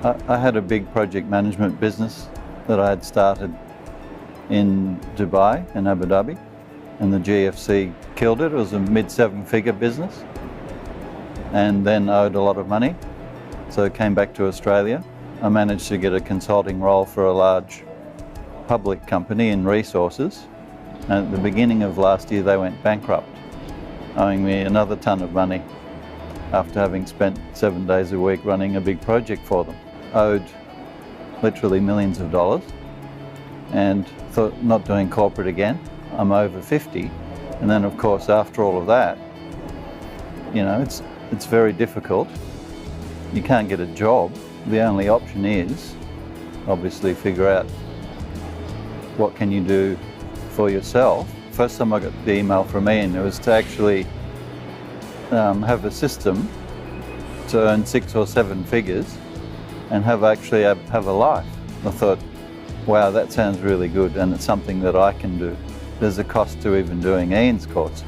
I had a big project management business that I had started in Dubai and Abu Dhabi, and the GFC killed it. It was a mid-7-figure business, and then owed a lot of money, so I came back to Australia. I managed to get a consulting role for a large public company in resources, and at the beginning of last year they went bankrupt, owing me another ton of money after having spent 7 days a week running a big project for them. Owed literally millions of dollars, and thought not doing corporate again. I'm over 50, and then of course after all of that, you know, it's very difficult. You can't get a job. The only option is obviously figure out what can you do for yourself. First time I got the email from Ian, it was to actually have a system to earn 6 or 7 figures and have a life. I thought, wow, that sounds really good, and it's something that I can do. There's a cost to even doing Ian's course,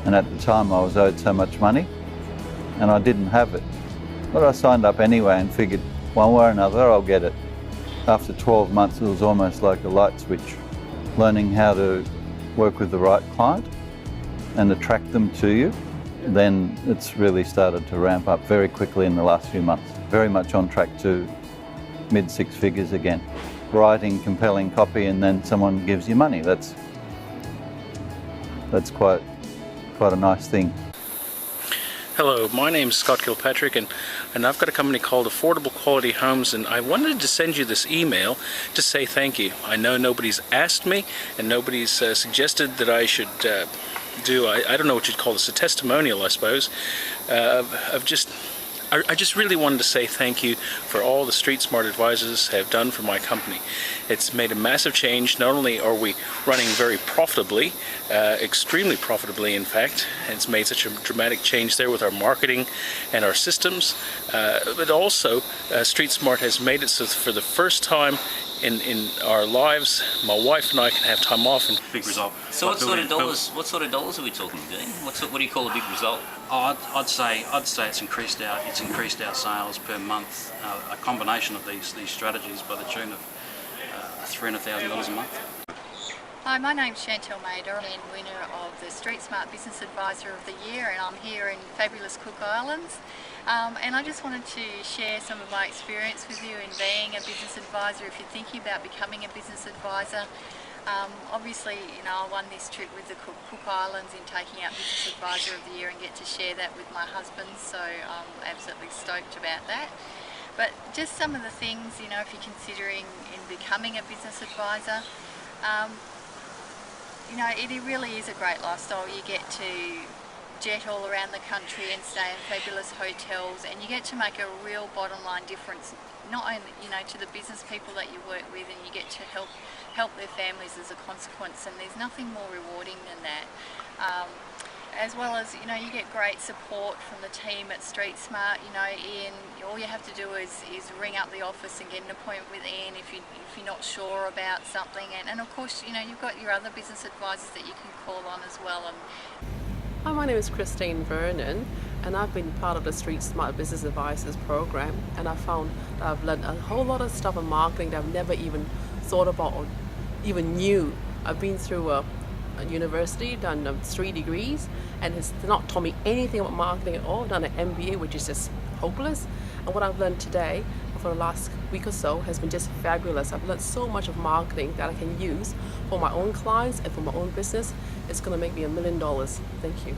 and at the time I was owed so much money and I didn't have it. But I signed up anyway and figured one way or another I'll get it. After 12 months it was almost like a light switch, learning how to work with the right client and attract them to you. Then it's really started to ramp up very quickly in the last few months. Very much on track to mid-6 figures again. Writing compelling copy and then someone gives you money. That's quite a nice thing. Hello, my name's Scott Kilpatrick, and I've got a company called Affordable Quality Homes, and I wanted to send you this email to say thank you. I know nobody's asked me and nobody's suggested that I should do, I don't know what you'd call this, a testimonial, I suppose, I just really wanted to say thank you for all the Street Smart advisors have done for my company. It's made a massive change. Not only are we running very profitably, extremely profitably in fact, it's made such a dramatic change there with our marketing and our systems, but also Street Smart has made it so for the first time in our lives, my wife and I can have time off. And big result. So what sort of dollars are we talking, Dean? What do you call a big result? Oh, I'd say it's increased our sales per month. A combination of these strategies by the tune of $300,000 a month. Hi, my name's Chantel Mader. I'm the winner of the Street Smart Business Advisor of the Year, and I'm here in fabulous Cook Islands. And I just wanted to share some of my experience with you in being a business advisor. If you're thinking about becoming a business advisor, obviously, you know, I won this trip with the Cook Islands in taking out Business Advisor of the Year and get to share that with my husband, so I'm absolutely stoked about that. But just some of the things, you know, if you're considering in becoming a business advisor, you know, it really is a great lifestyle. You get to jet all around the country and stay in fabulous hotels, and you get to make a real bottom line difference, not only, you know, to the business people that you work with, and you get to help their families as a consequence, and there's nothing more rewarding than that. As well as, you know, you get great support from the team at Street Smart. You know, Ian, all you have to do is ring up the office and get an appointment with Ian if you're not sure about something, and of course, you know, you've got your other business advisors that you can call on as well. Hi, my name is Christine Vernon, and I've been part of the Street Smart Business Advisors program, and I found that I've learned a whole lot of stuff in marketing that I've never even thought about or even knew. I've been through a university, done 3 degrees, and has not taught me anything about marketing at all. Done an MBA, which is just hopeless. And what I've learned today for the last week or so has been just fabulous. I've learned so much of marketing that I can use for my own clients and for my own business. It's going to make me $1 million. Thank you.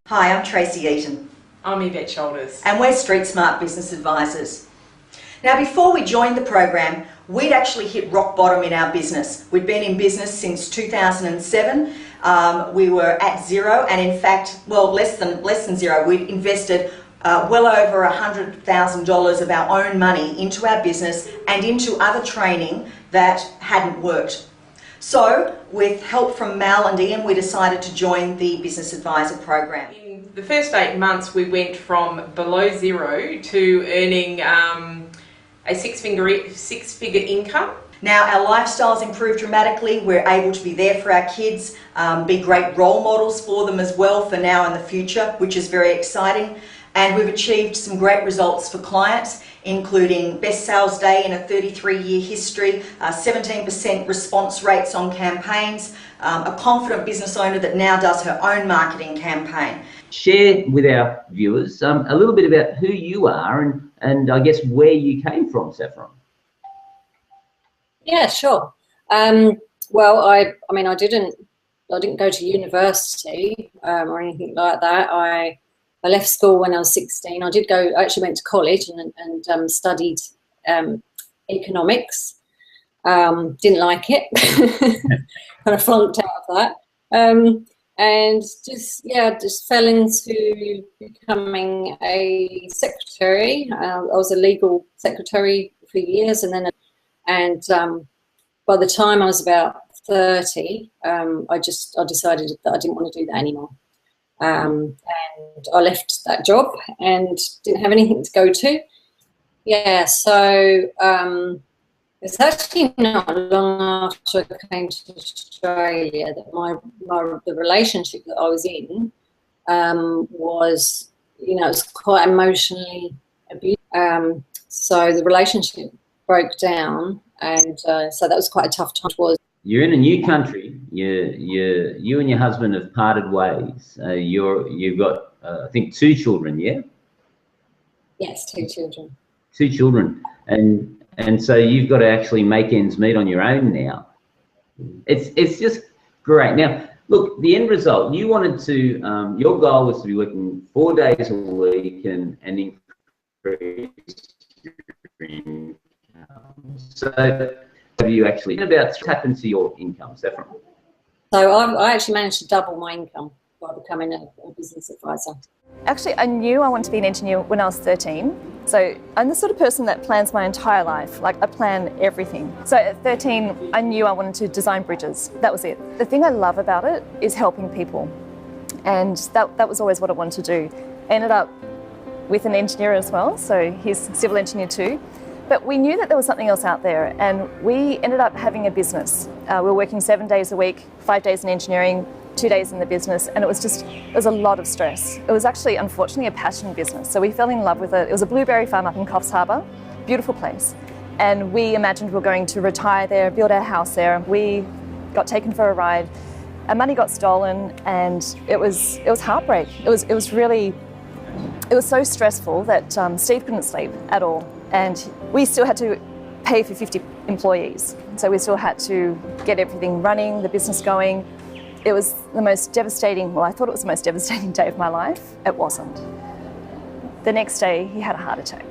Hi, I'm Tracy Eaton. I'm Yvette Shoulders. And we're Street Smart Business Advisors. Now, before we joined the program, we'd actually hit rock bottom in our business. We'd been in business since 2007. We were at zero, and in fact, well, less than zero. We'd invested well over $100,000 of our own money into our business and into other training that hadn't worked. So, with help from Mal and Ian, we decided to join the Business Advisor program. In the first 8 months, we went from below zero to earning a six-figure income. Now our lifestyles improved dramatically. We're able to be there for our kids, be great role models for them as well for now and the future, which is very exciting. And we've achieved some great results for clients including best sales day in a 33-year history, 17% response rates on campaigns, a confident business owner that now does her own marketing campaign. Share with our viewers a little bit about who you are and I guess where you came from, Saffron. Yeah, sure. Well, I mean, I didn't go to university or anything like that. I left school when I was 16. I actually went to college and studied economics. Didn't like it. Kind of flunked out of that. And just fell into becoming a secretary. I was a legal secretary for years, and by the time I was about 30, I decided that I didn't want to do that anymore. And I left that job and didn't have anything to go to. Yeah, so it's actually not long after I came to Australia that the relationship that I was in was, it's quite emotionally abusive. So the relationship broke down, and so that was quite a tough time. You're in a new country. You and your husband have parted ways. You've got I think 2 children, yeah? Yes, 2 children. 2 children, and so you've got to actually make ends meet on your own now. It's just great. Now, look, the end result. You wanted to. Your goal was to be working 4 days a week and increase your income. So have you actually about what happened to your income, Saffron? So I actually managed to double my income by becoming a business advisor. Actually, I knew I wanted to be an engineer when I was 13. So I'm the sort of person that plans my entire life. Like, I plan everything. So at 13, I knew I wanted to design bridges. That was it. The thing I love about it is helping people. And that was always what I wanted to do. I ended up with an engineer as well, so he's a civil engineer too. But we knew that there was something else out there, and we ended up having a business. We were working 7 days a week, 5 days in engineering, 2 days in the business, and it was a lot of stress. It was actually, unfortunately, a passion business. So we fell in love with it. It was a blueberry farm up in Coffs Harbour, beautiful place. And we imagined we were going to retire there, build our house there. We got taken for a ride. Our money got stolen, and it was heartbreak. It was so stressful that Steve couldn't sleep at all. And we still had to pay for 50 employees. So we still had to get everything running, the business going. It was the most devastating, well, I thought it was the most devastating day of my life. It wasn't. The next day, he had a heart attack.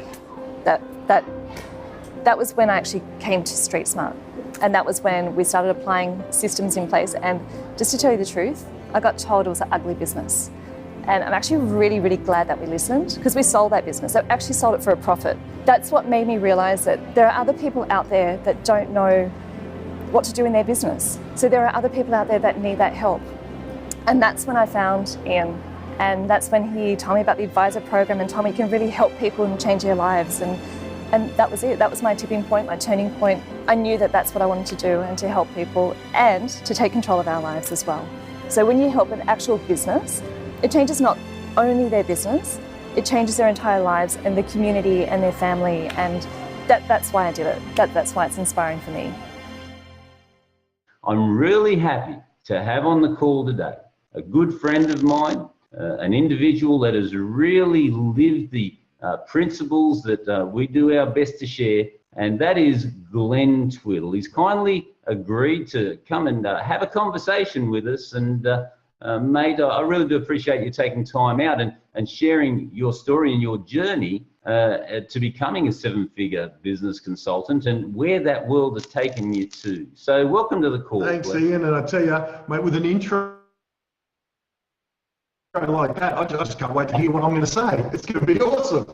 That was when I actually came to Street Smart. And that was when we started applying systems in place. And just to tell you the truth, I got told it was an ugly business. And I'm actually really, really glad that we listened, because we sold that business. I actually sold it for a profit. That's what made me realise that there are other people out there that don't know what to do in their business. So there are other people out there that need that help. And that's when I found Ian. And that's when he told me about the advisor program and told me you can really help people and change their lives. And that was it. That was my tipping point, my turning point. I knew that that's what I wanted to do, and to help people and to take control of our lives as well. So when you help an actual business, it changes not only their business, it changes their entire lives and the community and their family, and that's why I did it. That's why it's inspiring for me. I'm really happy to have on the call today a good friend of mine, an individual that has really lived the principles that we do our best to share, and that is Glenn Twiddle. He's kindly agreed to come and have a conversation with us, and mate, I really do appreciate you taking time out and sharing your story and your journey to becoming a 7-figure business consultant and where that world has taken you to. So welcome to the call. Thanks, Glenn. Ian, and I tell you, mate, with an intro like that, I just can't wait to hear what I'm going to say. It's going to be awesome.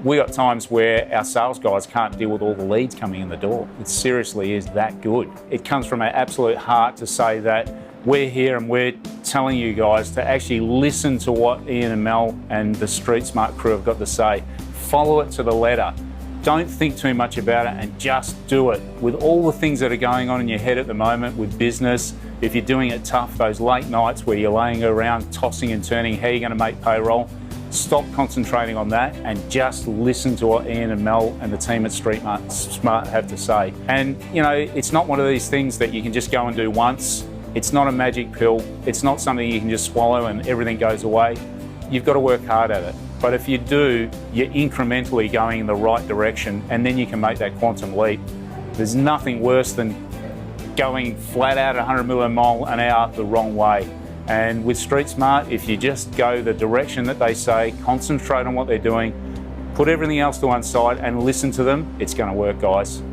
We got times where our sales guys can't deal with all the leads coming in the door. It seriously is that good. It comes from our absolute heart to say that we're here and we're telling you guys to actually listen to what Ian and Mel and the Street Smart crew have got to say. Follow it to the letter. Don't think too much about it and just do it. With all the things that are going on in your head at the moment with business, if you're doing it tough, those late nights where you're laying around tossing and turning, how are you going to make payroll? stop concentrating on that and just listen to what Ian and Mel and the team at Street Smart have to say. And, you know, it's not one of these things that you can just go and do once. It's not a magic pill. It's not something you can just swallow and everything goes away. You've got to work hard at it. But if you do, you're incrementally going in the right direction, and then you can make that quantum leap. There's nothing worse than going flat out 100 mile an hour the wrong way. And with Street Smart, if you just go the direction that they say, concentrate on what they're doing, put everything else to one side and listen to them, it's going to work, guys.